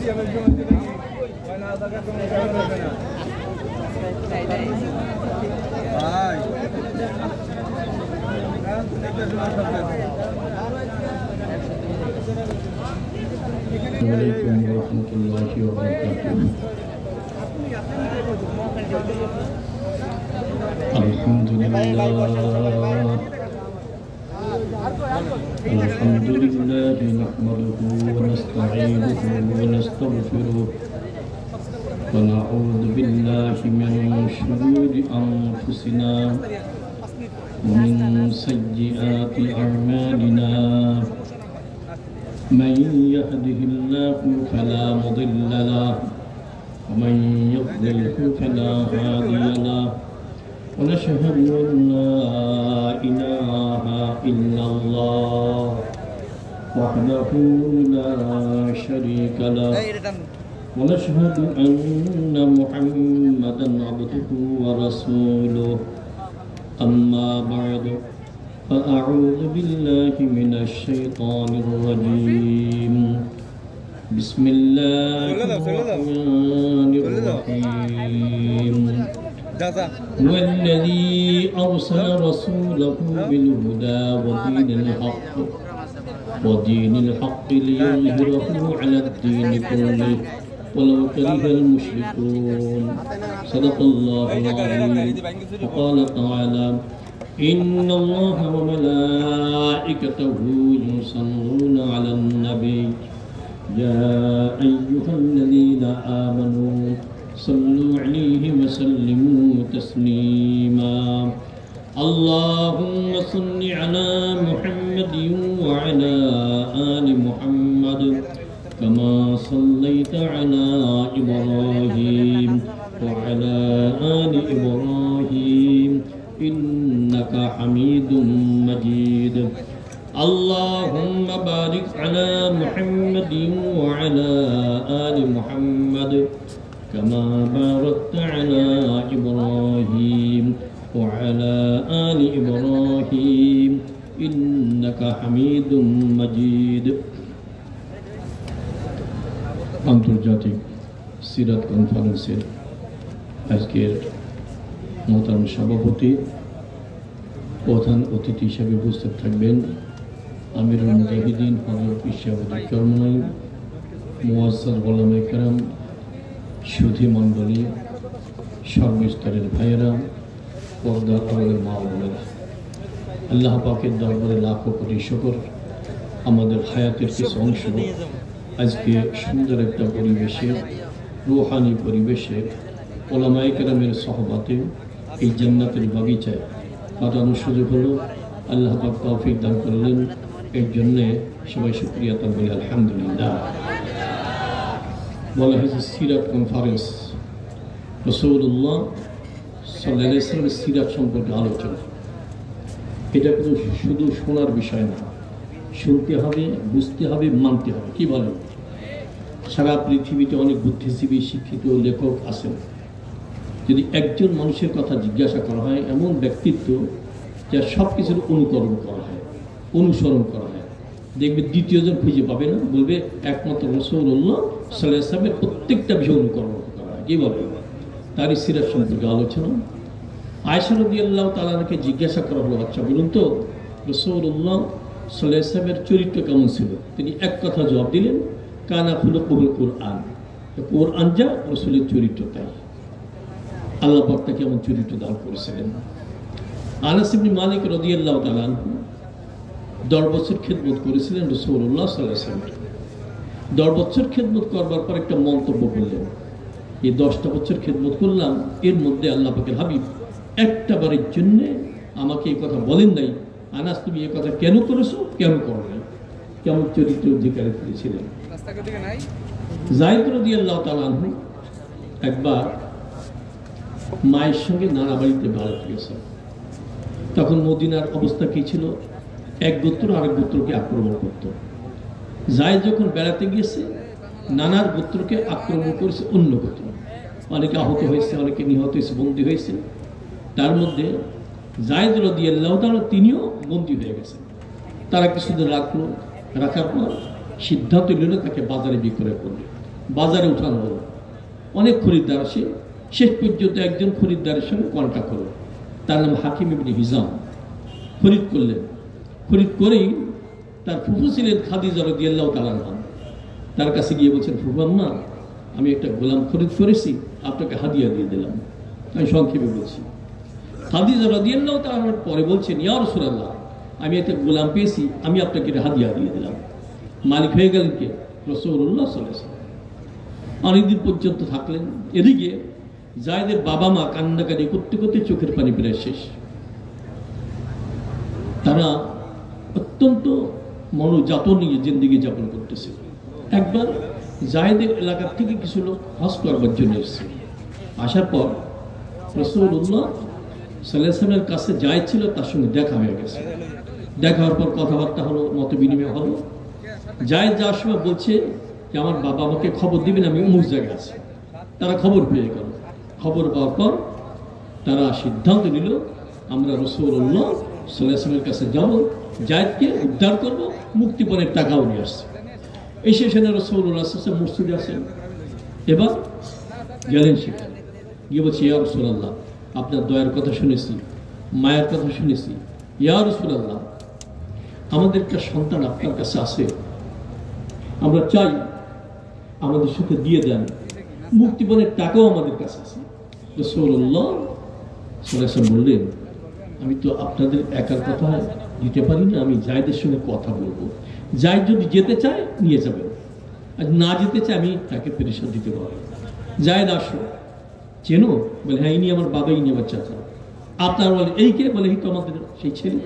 Assalamualaikum warahmatullahi wabarakatuh. Alhamdulillah nahmaduhu wa nasta'inuhu wa nastaghfiruh wa na'udzu billahi min shururi anfusina wa min sayyiati a'malina. من يهده الله فلا مضل له ومن يضلله فلا هادي له ونشهد أن لا إله إلا الله وحده لا شريك له ونشهد أن محمدا عبده ورسوله أما بعد فأعوذ بالله من الشيطان الرجيم بسم الله الرحمن الرحيم والذي أرسل رسوله بالهدى ودين الحق ليظهره على الدين كله ولو كره المشركون صدق الله العظيم وقال تعالى إن الله وملائكته يصلون على النبي يا أيها الذين آمنوا صلوا عليه وسلموا تسليما اللهم صل على محمد وعلى آل محمد كما صليت على إبراهيم وعلى آل إبراهيم إنك حميد مجيد اللهم بارك على محمد وعلى آل محمد كما باركت على إبراهيم وعلى آل إبراهيم إنك حميد مجيد আন্তর্জাতিক সিরাত কনফারেন্সের আজকের মোহতারাম সভাপতি প্রধান অতিথি হিসেবে উপস্থিত থাকবেন আমিরুল মুজাহিদিন হযরত ইশাউদ্দিন চরমনাই মুআজ্জাজ ওলামায়ে কেরাম সুধী মণ্ডলী সর্বস্তরের ভাইয়েরা পর্দার আড়ালের মা বোনেরা আল্লাহ পাকের দরবারে লাখো কোটি শুকর আমাদের হায়াতের কিছু অংশ আজকে সুন্দর একটা পরিবেশে রুহানি পরিবেশে ওলামায়ে কেরামের সহবতে এই জান্নাতের বাগিচায় কাটানোর সুযোগ হলো আল্লাহ পাক তৌফিক দান করলেন এর জন্যে সবাই শুকরিয়া তার বলে আলহামদুলিল্লাহ বলা হয়েছে সিরাত কনফারেন্স রাসূলুল্লাহ সাল্লাল্লাহু আলাইহি ওয়াসাল্লামের সিরাত সম্পর্কে আলোচনা এটা কিন্তু শুধু শোনার বিষয় না শুনতে হবে বুঝতে হবে মানতে হবে কি বলেন সারা পৃথিবীতে অনেক বুদ্ধিজীবী শিক্ষিত লেখক আছেন যদি একজন মানুষের কথা জিজ্ঞাসা করা হয় এমন ব্যক্তিত্ব যা সব কিছুর অনুকরণ করা হয় অনুসরণ করা হয় দেখবে দ্বিতীয়জন খুঁজে পাবে না বলবে একমাত্র রাসূলুল্লাহ সাল্লাল্লাহু আলাইহি ওয়াসাল্লামের প্রত্যেকটা বিষয় অনুকরণ করা হয় কি বলে তারই সিরাত সম্পর্কে আলোচনা আয়েশা রাদিয়াল্লাহু তাআলাকে জিজ্ঞাসা করা হলো আচ্ছা বলুন তো রাসূলুল্লাহ সাল্লাল্লাহু আলাইহি ওয়াসাল্লামের চরিত্র কেমন ছিল তিনি এক কথা জবাব দিলেন কানা খুলুকুল কুরআন কোরআন যা রাসূলের চরিত্র তাই আল্লাহ পাক তাকে এমন চরিত্র দান করেছিলেন আনাস ইবনে মালিক রাদিয়াল্লাহু তাআলা 10 বছর খেদমত করেছিলেন রাসূলুল্লাহ সাল্লাল্লাহু আলাইহি ওয়াসাল্লাম 10 বছর খেদমত করবার পর একটা মন্তব্য করলেন এই 10টা বছর খেদমত করলাম এর মধ্যে আল্লাহ পাকের হাবিব একটা বারের জন্য আমাকে এই কথা বলেন নাই আনাস তুমি এই কথা কেন করেছো কেন করো নাই কেমন চরিত্র অধিকারী ছিলেন যায়েদ রাদিয়াল্লাহু তাআলা একবার মায়ের সঙ্গে নানা বাড়িতে বেড়াতে গেছেন তখন মদিনার অবস্থা কি ছিল এক গোত্র আরেক গোত্রকে আক্রমণ করত যায়েদ যখন বেড়াতে গিয়েছে নানার গোত্রকে আক্রমণ করেছে অন্য গোত্র অনেকে আহত হয়েছে অনেকে নিহত হয়েছে বন্দী হয়েছে তার মধ্যে যায়েদ রাদিয়াল্লাহু তাআলা তিনিও বন্দী হয়ে গেছেন তারা কিছুদিন রাখার পর সিদ্ধান্ত নিল তাকে বাজারে বিক্রয় করবে বাজারে উঠানো হলো, অনেক খরিদ্দার আসে, শেষ পর্যন্ত একজন খরিদ্দারের সঙ্গে কন্ট্যাক্ট হলো, তার নাম হাকিম ইবনে হিজাম। খরিদ করলেন, খরিদ করেই তার ফুফু ছিলেন খাদিজা রাদিয়াল্লাহু তাআলা আনহা, তার কাছে গিয়ে বলছেন, ফুফু আম্মা আমি একটা গোলাম খরিদ করেছি, আপনাকে হাদিয়া দিয়ে দিলাম। আমি সংক্ষেপে বলছি। খাদিজা রাদিয়াল্লাহু তাআলা পরে বলছেন, ইয়া রাসূলুল্লাহ আমি একটা গোলাম পেয়েছি, আমি আপনাকে হাদিয়া দিয়ে দিলাম। মালিক হয়ে গেলেন কে? রাসূলুল্লাহ সাল্লাল্লাহু আলাইহি ওয়াসাল্লাম। অনেকদিন পর্যন্ত থাকলেন। এদিকে জায়েদের বাবা মা কান্নাকাটি করতে করতে চোখের পানি প্রায় শেষ। তারা অত্যন্ত মনোযাতন নিয়ে জিন্দিগি যাপন করতেছে। একবার জায়েদের এলাকার থেকে কিছু লোক হজ করবার জন্য এসেছে। আসার পর রাসূলুল্লাহ সাল্লাল্লাহু আলাইহি ওয়াসাল্লামের কাছে জায়েদ ছিল, তার সঙ্গে দেখা হয়ে গেছে। দেখা হওয়ার পর কথাবার্তা হলো, মত বিনিময় হলো। জায়েদ যাওয়ার সময় বলছে যে আমার বাবা আমাকে খবর দিবেন, আমি অমুক জায়গায় আছি। তারা খবর পেয়ে গেল। খবর পাওয়ার পর তারা সিদ্ধান্ত নিল, আমরা রাসূলুল্লাহ সাল্লাল্লাহু আলাইহি ওয়াসাল্লামের কাছে যাব, জায়েদকে উদ্ধার করব, মুক্তিপণের টাকাও নিয়ে আসছে। এই সেখানে রাসূলুল্লাহ সাল্লাল্লাহু আলাইহি ওয়াসাল্লাম মসজিদে আসেন। এবার গেলেন সেখানে, গিয়ে বলছে, ইয়া রাসূলুল্লাহ আপনার দয়ার কথা শুনেছি, মায়ের কথা শুনেছি। ইয়া রাসূলুল্লাহ আমাদের একটা সন্তান আপনার কাছে আছে, আমরা চাই আমাদের সাথে দিয়ে দেন, মুক্তিপণের টাকাও আমাদের কাছে আছে। রাসূলুল্লাহ সাল্লাল্লাহু আলাইহি ওয়াসাল্লাম বললেন, আমি তো আপনাদের একার কথা দিতে পারি না, আমি জায়েদের সঙ্গে কথা বলবো। জায়েদ যদি যেতে চায় নিয়ে যাবেন, আর না যেতে চায় আমি তাকে পেরেশান দিতে পারবো। জায়েদ আসলো, চেনো? বলে হ্যাঁ ইনি আমার বাবা, ইনি আমার চাচা। আপনার বলে এই কে? বলে এই তো আমাদের সেই ছেলে।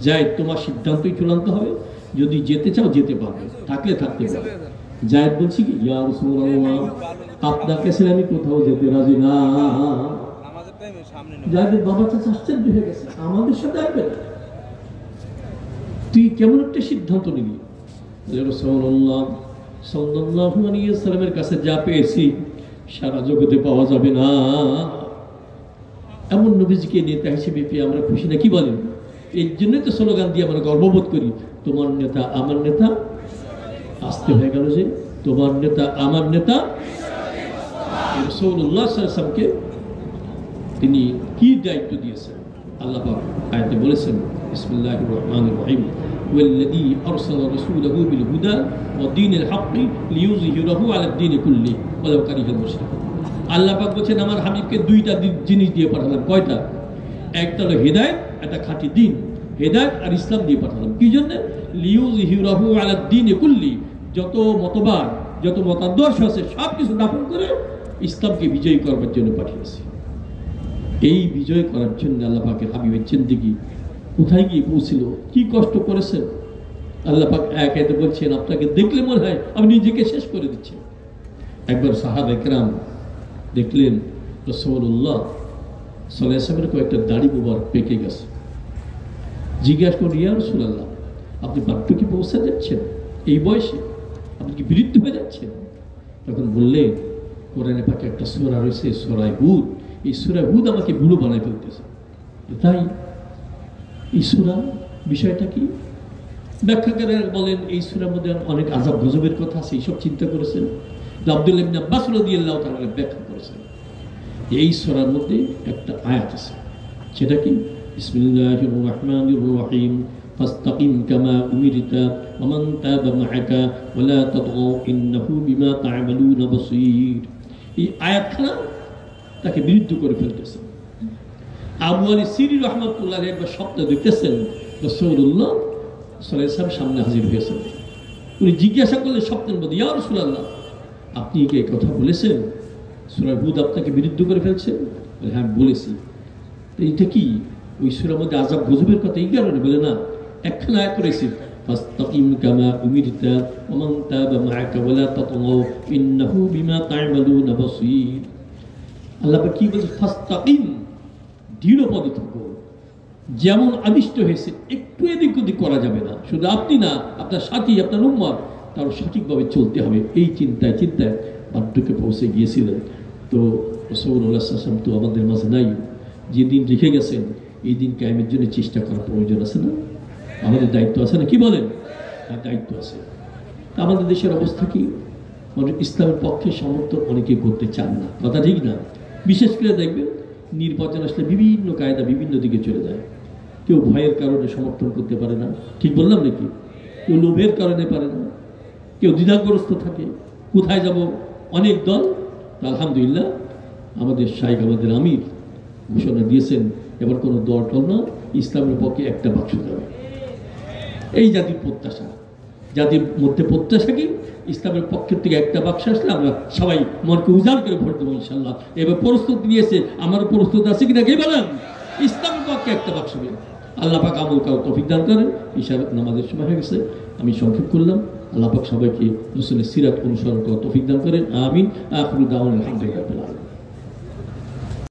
জায়েদ তোমার সিদ্ধান্তই চূড়ান্ত হবে, যদি যেতে চাও যেতে পারবে, থাকলে থাকতে পারবে। জায়েদ বলছি কি, ইয়া রাসূলুল্লাহ আপনার কাছে আমি কোথাও যেতে রাজি না। জায়েদের বাবা চাচা আশ্চর্য হয়ে গেছে, আমাদের সাথে আসবে না? তুই কেমন একটা সিদ্ধান্ত নিবি? রাসূলুল্লাহ সাল্লাল্লাহু আলাইহি ওয়াসাল্লামের কাছে যা পেয়েছি সারা জগতে পাওয়া যাবে না, এমন নবীজিকে নেতা হিসেবে পেয়ে আমরা খুশি না, কি বলেন? এই জন্যই তো স্লোগান দিয়ে আমরা গর্ববোধ করি, তোমার নেতা আমার নেতা। আসতে হয়ে গেল যে তোমার নেতা আমার নেতা। রাসূলুল্লাহ সাল্লাল্লাহু আলাইহি ওয়াসাল্লামকে তিনি কি দায়িত্ব দিয়েছেন? আল্লাহ পাক আয়াতে বলেছেন, বিসমিল্লাহির রহমানির রহিম, ওয়াল্লাযী আরসালা রাসূলাহু বিল হুদা ওয়া দীনিল হাক্কি লিইয়ুযহিরাহু আলাদ দীনি কুল্লি ওয়ালাউ কারিহাল মুশরিকুন। আল্লাহ পাক বলেছেন আমার হাবিবকে দুইটা জিনিস দিয়ে পাঠালাম। কয়টা? একটা হলো হেদায়েত, একটা খাঁটি দ্বীন। হেদায়েত আর ইসলাম দিয়ে পাঠালাম। কি জন্য? লিইয়ুযহিরাহু আলাদ দীনি কুল্লি, যত মতবাদ যত মতাদর্শ আছে সব কিছু দাফন করে ইসলামকে বিজয়ী করবার জন্য পাঠিয়েছি। এই বিজয় করার জন্য আল্লাহ পাকের হাবিবের জিন্দেগি কোথায় গিয়ে পৌঁছিল, কি কষ্ট করেছেন। আল্লাহ পাক এক আয়াতে বলছেন, আপনাকে দেখলে মনে হয় আপনি নিজেকে শেষ করে দিচ্ছেন। একবার সাহাবা কেরাম দেখলেন রাসূলুল্লাহ সাল্লাল্লাহু আলাইহি ওয়াসাল্লামের কয়েকটা দাড়ি মোবারক পেকে গেছে। জিজ্ঞাসা করলেন, ইয়া রাসূলুল্লাহ আপনি বার্ধক্যে পৌঁছে যাচ্ছেন, এই বয়সে আপনি কি বিরুদ্ধ হয়ে যাচ্ছেন? তখন বললেন, কোরআনে পাকে একটা সূরা রয়েছে সূরা হুদ, এই সূরা হুদ আমাকে বুড়ো বানায় ফেলতেছে। তাই এই সূরা বিষয়টা কি? ব্যাখ্যাকারীরা বলেন এই সূরার মধ্যে অনেক আযাব গজবের কথা আছে, এইসব চিন্তা করেছেন। আব্দুল্লাহ ইবনে আব্বাস রাদিয়াল্লাহু তাআলা ব্যাখ্যা করেছেন এই সূরার মধ্যে একটা আয়াত আছে, সেটা কি? বিসমিল্লাহির রহমানির রহিম, ফাস্তাকিম কামা উমিরতা ওয়া মান তাবা মাআকা ওয়া লা তাতগাউ ইন্নাহু বিমা তা'মালুনা বাসীর। এই আয়াতখানা তাকে বিরুদ্ধ করে ফেলতেছে। আবু আলী সিরি রহমাতুল্লাহ একবার স্বপ্ন দেখতেছেন রাসূলুল্লাহ সাল্লাল্লাহু আলাইহি ওয়াসাল্লাম সামনে হাজির হয়েছেন। উনি জিজ্ঞাসা করলেন স্বপ্নের মধ্যে, ইয়া রাসূলুল্লাহ আপনি কি এই কথা বলেছেন? সূরা হুদ আপনাকে বিরুদ্ধ করে ফেলছে? হ্যাঁ বলেছি। এইটা কি? ওই সূরার মধ্যে আযাব গজবের কথা এই কারণে? বলে না, একখানা আয়াত করেছি, ফাস্তাকিম কামা উমিরতা ওয়া মান তাবা মাআকা ওয়া লা তাতগাউ ইন্নাহু বিমা তা'মালুনা বাসীর। আল্লাহ কি বলছে? ফাস্তাকিম, দৃঢ়পদে থাকো, যেমন আদিষ্ট হয়েছে একটু এদিক ওদিক করা যাবে না। শুধু আপনি না, আপনার সাথী আপনার উম্মত তারও সঠিকভাবে চলতে হবে। এই চিন্তায় চিন্তায় বার্ধক্যে পৌঁছে গিয়েছিলেন। তো রাসূলুল্লাহ সাল্লাল্লাহু আলাইহি ওয়াসাল্লাম তো আমাদের মাঝে নাই, যেদিন রেখে গেছেন এই দিন কায়েমের জন্য চেষ্টা করার প্রয়োজন আছে না? আমাদের দায়িত্ব আছে না? কি বলেন? দায়িত্ব আছে। আমাদের দেশের অবস্থা কি? মানে ইসলামের পক্ষে সমর্থন অনেকে করতে চান না, কথা ঠিক না? বিশেষ করে দেখবেন নির্বাচন আসলে বিভিন্ন কায়দা বিভিন্ন দিকে চলে যায়। কেউ ভয়ের কারণে সমর্থন করতে পারে না, ঠিক বললাম নাকি? কেউ লোভের কারণে পারে না, কেউ দ্বিধাগ্রস্ত থাকে কোথায় যাব। অনেক দল, আলহামদুলিল্লাহ আমাদের শাইখ আমাদের আমির ঘোষণা দিয়েছেন এবার কোনো দল টল না, ইসলামের পক্ষে একটা বাক্স যাবে। এই জাতির প্রত্যাশা, জাতির মধ্যে প্রত্যাশা কি ইসলামের পক্ষের থেকে একটা বাক্স আসলে আমরা সবাই মনকে উজাড় করে ভোট দেবো ইনশাল্লাহ। এবার প্রস্তুতি নিয়েছে, আমার প্রস্তুত আছে কিনা কে বলেন? ইসলামের পক্ষে একটা বাক্স হবে। আল্লাহ পাক আমল কারো তৌফিক দান করেন। ঈশার নামাজের সময় হয়ে গেছে, আমি সংক্ষেপ করলাম। আল্লাহ পাক সবাইকে রাসূলের সিরাত অনুসরণ করার তৌফিক দান করেন। আমিন। আখিরু দাওয়ানা আলহামদুলিল্লাহ।